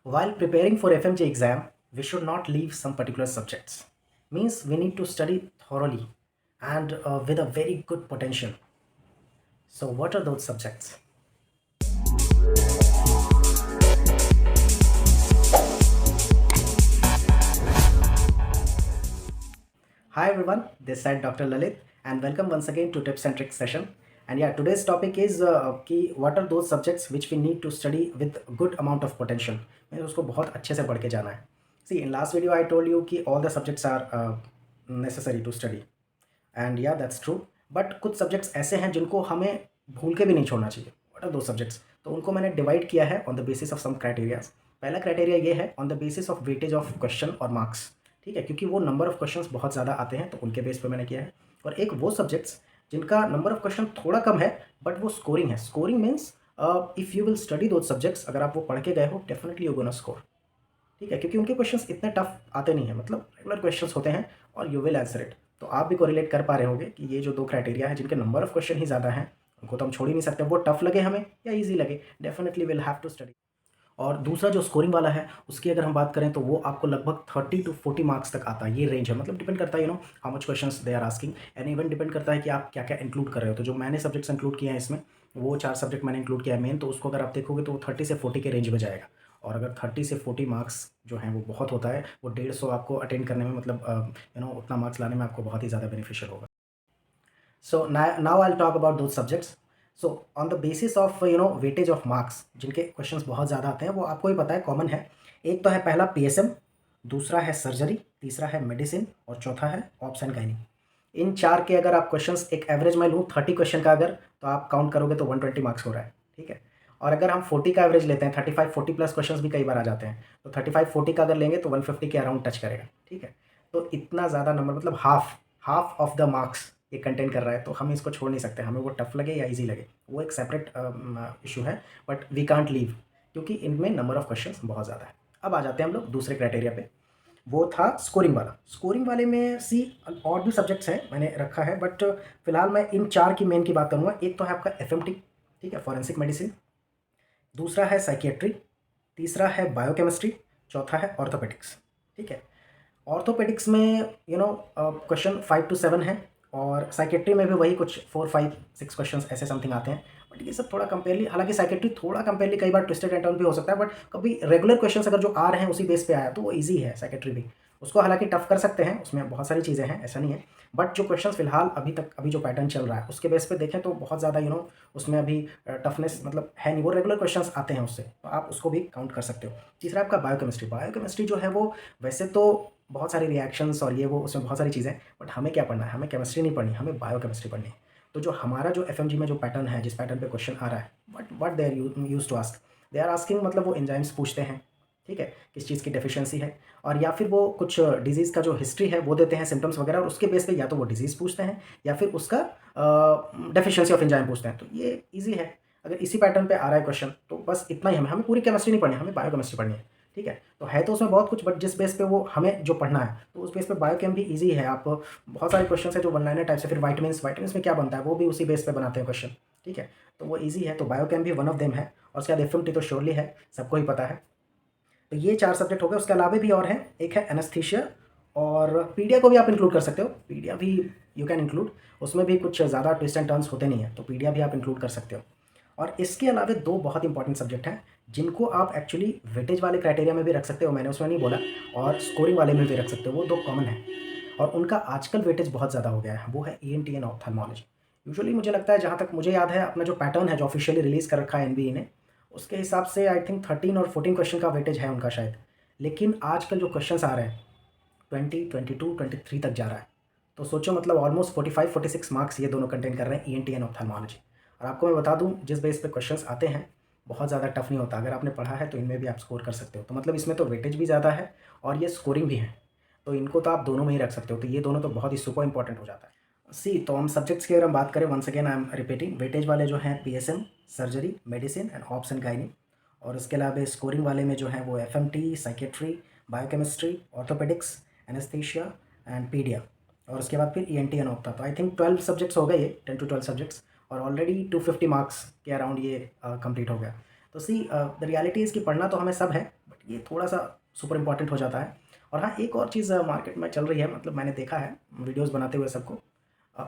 While preparing for FMG exam, we should not leave some particular subjects. Means we need to study thoroughly and with a very good potential. So what are those subjects? Hi everyone, this side Dr. Lalit and welcome once again to Tips and Tricks session. And yeah, today's topic is what are those subjects which we need to study with good amount of potential. मैं उसको बहुत अच्छे से पढ़ के जाना है. See, in last video I told you कि all the subjects are necessary to study. And या दैट्स ट्रू. बट कुछ सब्जेक्ट्स ऐसे हैं जिनको हमें भूल के भी नहीं छोड़ना चाहिए. व्हाट आर दो सब्जेक्ट्स? तो उनको मैंने डिवाइड किया है on the basis of some criterias. पहला क्राइटेरिया ये है on the basis of weightage of question और मार्क्स. ठीक है, क्योंकि वो नंबर ऑफ क्वेश्चंस बहुत ज़्यादा आते हैं तो उनके बेस पे मैंने किया है. और एक वो सब्जेक्ट्स जिनका नंबर ऑफ क्वेश्चन थोड़ा कम है बट वो स्कोरिंग है. Scoring means if you will study those subjects, अगर आप वो पढ़ के गए हो डेफिनेटली यू गोना स्कोर. ठीक है, क्योंकि उनके क्वेश्चंस इतने टफ आते नहीं हैं, मतलब रेगुलर क्वेश्चंस होते हैं और यू विल आंसर इट. तो आप भी कोरिलेट कर पा रहे होंगे कि ये जो दो क्राइटेरिया है जिनके नंबर ऑफ क्वेश्चन ही ज़्यादा हैं उनको तो हम छोड़ ही नहीं सकते. वो टफ लगे हमें या ईजी लगे, definitely will have to study. और दूसरा जो स्कोरिंग वाला है उसकी अगर हम बात करें तो वो आपको लगभग 30 to 40 मार्क्स तक आता है. ये रेंज है, मतलब डिपेंड करता है how much questions they are asking and even depend करता है कि आप क्या क्या इंक्लूड कर रहे हो. तो जो मैंने सब्जेक्ट्स इंक्लूड किए हैं इसमें, वो 4 सब्जेक्ट मैंने इंक्लूड किया है मेन, तो उसको अगर आप देखोगे तो वो 30 से 40 के रेंज में जाएगा. और अगर 30 से 40 मार्क्स जो हैं वो बहुत होता है, वो 150 आपको अटेंड करने में, मतलब उतना मार्क्स लाने में आपको बहुत ही ज़्यादा बेनिफिशियल होगा. So now I will talk about those subjects. So on the basis of weightage of marks, जिनके क्वेश्चंस बहुत ज़्यादा आते हैं वो आपको ही पता है, कॉमन है. एक तो है पहला पीएसएम, दूसरा है सर्जरी, तीसरा है मेडिसिन और चौथा है ऑप्स एंड गायनी. इन चार के अगर आप क्वेश्चंस एक एवरेज में लूँ 30 क्वेश्चन का, अगर तो आप काउंट करोगे तो 120 मार्क्स हो रहा है. ठीक है, और अगर हम 40 का एवरेज लेते हैं, 35-40 प्लस क्वेश्चंस भी कई बार आ जाते हैं, तो 35-40 का अगर लेंगे तो 150 के अराउंड टच करेगा. ठीक है, तो इतना ज़्यादा नंबर, मतलब हाफ ऑफ द मार्क्स ये कंटेन कर रहा है, तो हम इसको छोड़ नहीं सकते. हमें वो टफ लगे या इजी लगे वो एक सेपरेट इशू है, बट वी कांट लीव क्योंकि इनमें नंबर ऑफ क्वेश्चंस बहुत ज़्यादा है. अब आ जाते हैं हम लोग दूसरे क्राइटेरिया पे. वो था स्कोरिंग वाला. स्कोरिंग वाले में सी और भी सब्जेक्ट्स हैं मैंने रखा है, बट फिलहाल मैं इन चार की मेन की बात करूँगा. एक तो है आपका एफएमटी, ठीक है, फॉरेंसिक मेडिसिन. दूसरा है साइकियाट्री. तीसरा है बायोकेमिस्ट्री. चौथा है ऑर्थोपेडिक्स. ठीक है, ऑर्थोपेडिक्स में क्वेश्चन 5 to 7 है और साइकेट्री में भी वही कुछ 4-5-6 क्वेश्चन ऐसे समथिंग आते हैं. बट ये सब थोड़ा कंपेयरली, हालांकि साइकेट्री थोड़ा कंपेयरली कई बार ट्विस्टेड एंड टर्न भी हो सकता है, बट कभी रेगुलर क्वेश्चन अगर जो आ रहे हैं उसी बेस पे आया तो वो इजी है साइकेट्री भी. उसको हालांकि टफ कर सकते हैं, उसमें बहुत सारी चीज़ें हैं, ऐसा नहीं है. बट जो क्वेश्चन फिलहाल अभी जो पैटर्न चल रहा है उसके बेस पे देखें तो बहुत ज़्यादा उसमें अभी टफनेस मतलब है नहीं. वो रेगुलर क्वेश्चंस आते हैं उससे, तो आप उसको भी काउंट कर सकते हो. तीसरा आपका बायोकेमिस्ट्री. बायोकेमिस्ट्री जो है वो वैसे तो बहुत सारे रिएक्शंस और ये वो, उसमें बहुत सारी चीज़ें, बट हमें क्या पढ़ना है, हमें केमिस्ट्री नहीं पढ़नी, हमें बायोकेमिस्ट्री पढ़नी है. तो जो हमारा जो एफएमजी में जो पैटर्न है, जिस पैटर्न पे क्वेश्चन आ रहा है, what they are used to ask, they are asking, मतलब वो एंजाइम्स पूछते हैं. ठीक है, किस चीज़ की डेफिशिएंसी है, और या फिर वो कुछ डिजीज़ का जो हिस्ट्री है वो देते हैं, सिम्टम्स वगैरह, और उसके बेस पे या तो वो डिजीज़ पूछते हैं या फिर उसका डेफिशिएंसी ऑफ एंजाइम पूछते हैं. तो ये ईजी है. अगर इसी पैटर्न पे आ रहा है क्वेश्चन तो बस इतना ही, हमें पूरी केमिस्ट्री नहीं पढ़नी, हमें बायोकेमिस्ट्री पढ़नी है. ठीक है, तो है तो उसमें बहुत कुछ, बट जिस बेस पे वो हमें जो पढ़ना है तो उस बेस पे बायोकेम भी इजी है. आप बहुत सारे क्वेश्चन है जो वन लाइनर टाइप से, फिर वाइटमिन्स में क्या बनता है वो भी उसी बेस पे बनाते हैं क्वेश्चन. ठीक है, तो वो इजी है. तो बायोकेम भी वन ऑफ देम है, और उसके बाद एफएमटी तो श्योरली है, सबको ही पता है. तो ये 4 सब्जेक्ट हो गए. उसके अलावा भी और हैं. एक है एनेस्थीसिया, और पीडिया को भी आप इंक्लूड कर सकते हो. पीडिया भी यू कैन इंक्लूड, उसमें भी कुछ ज़्यादा ट्विस्ट एंड टर्न्स होते नहीं हैं, तो पीडिया भी आप इंक्लूड कर सकते हो. और इसके अलावा 2 बहुत इंपॉर्टेंट सब्जेक्ट हैं जिनको आप एक्चुअली वेटेज वाले क्राइटेरिया में भी रख सकते हो, मैंने उसमें नहीं बोला, और स्कोरिंग वाले में भी रख सकते हो. वो 2 कॉमन हैं और उनका आजकल वेटेज बहुत ज़्यादा हो गया है. वो है ईएनटी एंड ऑप्थेल्मोलॉजी. यूजुअली मुझे लगता है, जहाँ तक मुझे याद है, अपना जो पैटर्न है जो ऑफिशियली रिलीज़ कर रखा है एनबीए ने, उसके हिसाब से आई थिंक 13 और 14 क्वेश्चन का वेटेज है उनका शायद. लेकिन आजकल जो क्वेश्चंस आ रहे हैं 20, 22, 23 तक जा रहा है. तो सोचो, मतलब ऑलमोस्ट 45-46 मार्क्स ये दोनों कंटेन कर रहे हैं, ईएनटी एंड ऑप्थेल्मोलॉजी. और आपको मैं बता दूं, जिस बेस पे क्वेश्चंस आते हैं बहुत ज़्यादा टफ नहीं होता. अगर आपने पढ़ा है तो इनमें भी आप स्कोर कर सकते हो. तो मतलब इसमें तो वेटेज भी ज़्यादा है और ये स्कोरिंग भी है, तो इनको तो आप दोनों में ही रख सकते हो. तो ये दोनों तो बहुत ही सुपर इंपॉर्टेंट हो जाता है. सी, तो हम सब्जेक्ट्स की अगर हम बात करें, once again I am repeating, weightage वाले जो हैं PSM, surgery, medicine and obs and gynae. और उसके अलावा स्कोरिंग वाले में जो है वो FMT, psychiatry, biochemistry, orthopaedics, anaesthesia and paedia. और उसके बाद फिर ईएनटी एंड ऑप्था. तो आई थिंक 12 सब्जेक्ट्स हो गए, ये 10 to 12 सब्जेक्ट्स, और ऑलरेडी 250 मार्क्स के अराउंड ये कंप्लीट हो गया. तो सी, द रियलिटी इज़ कि पढ़ना तो हमें सब है, बट ये थोड़ा सा सुपर इम्पॉर्टेंट हो जाता है। और हाँ, एक और चीज़ मार्केट में चल रही है, मतलब मैंने देखा है वीडियोज़ बनाते हुए सबको,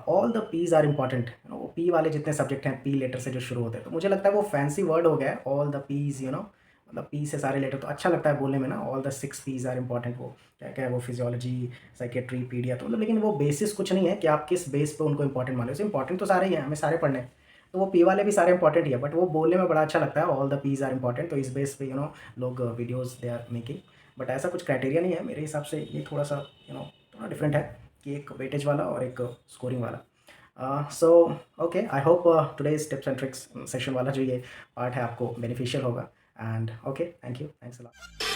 all the Ps are important, वो पी वाले जितने सब्जेक्ट हैं, पी लेटर से जो शुरू होते हैं, तो मुझे लगता है वो फैंसी वर्ड हो गया है, ऑल द पीज़, मतलब पी से सारे लेटर, तो अच्छा लगता है बोलने में ना, all the 6 Ps are important, वो क्या-क्या है वो, फिज़ियोलॉजी, साइकियाट्री, पीडिया, तो मतलब लेकिन वो बेसिस कुछ नहीं है कि आप किस बेस पे उनको इम्पॉर्टेंट मान रहे हो, इम्पॉर्टेंट तो सारे ही हैं, हमें सारे पढ़ने हैं। तो वो पी वाले भी सारे इम्पॉर्टेंट ही है, बट वो बोलने में बड़ा अच्छा लगता है, all the Ps are important, तो इस बेस पे लोग videos they are making. But ऐसा कुछ क्राइटेरिया नहीं है मेरे हिसाब से, ये थोड़ा-सा थोड़ा डिफरेंट है कि एक वेटेज वाला और एक स्कोरिंग वाला। So okay, I hope today's tips and tricks session वाला जो ये पार्ट है आपको बेनिफिशियल होगा। And okay, thank you, thanks a lot.